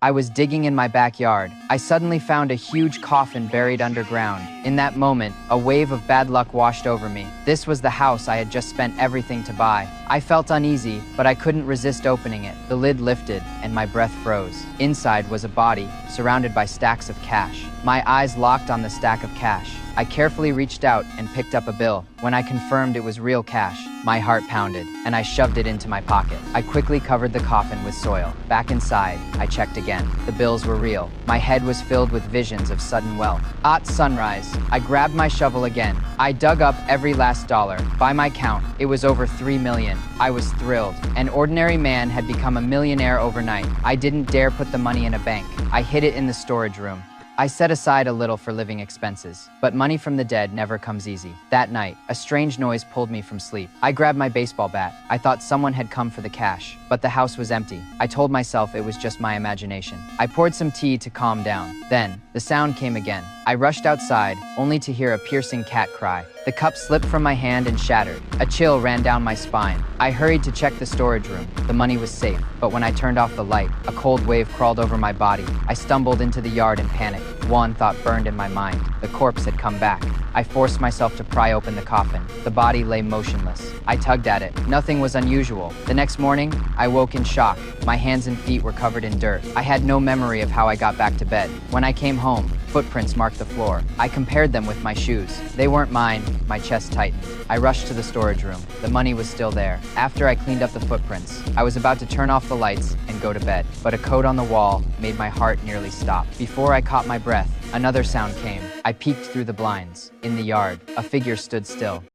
I was digging in my backyard. I suddenly found a huge coffin buried underground. In that moment, a wave of bad luck washed over me. This was the house I had just spent everything to buy. I felt uneasy, but I couldn't resist opening it. The lid lifted, and my breath froze. Inside was a body, surrounded by stacks of cash. My eyes locked on the stack of cash. I carefully reached out and picked up a bill. When I confirmed it was real cash, my heart pounded, and I shoved it into my pocket. I quickly covered the coffin with soil. Back inside, I checked again. The bills were real. My head was filled with visions of sudden wealth. At sunrise, I grabbed my shovel again. I dug up every last dollar. By my count, it was over 3 million. I was thrilled. An ordinary man had become a millionaire overnight. I didn't dare put the money in a bank. I hid it in the storage room. I set aside a little for living expenses, but money from the dead never comes easy. That night, a strange noise pulled me from sleep. I grabbed my baseball bat. I thought someone had come for the cash, but the house was empty. I told myself it was just my imagination. I poured some tea to calm down. Then, the sound came again. I rushed outside, only to hear a piercing cat cry. The cup slipped from my hand and shattered. A chill ran down my spine. I hurried to check the storage room. The money was safe, but when I turned off the light, a cold wave crawled over my body. I stumbled into the yard in panic. One thought burned in my mind. The corpse had come back. I forced myself to pry open the coffin. The body lay motionless. I tugged at it. Nothing was unusual. The next morning, I woke in shock. My hands and feet were covered in dirt. I had no memory of how I got back to bed. When I came home, footprints marked the floor. I compared them with my shoes. They weren't mine. My chest tightened. I rushed to the storage room. The money was still there. After I cleaned up the footprints, I was about to turn off the lights and go to bed, but a code on the wall made my heart nearly stop. Before I caught my breath, another sound came. I peeked through the blinds. In the yard, a figure stood still.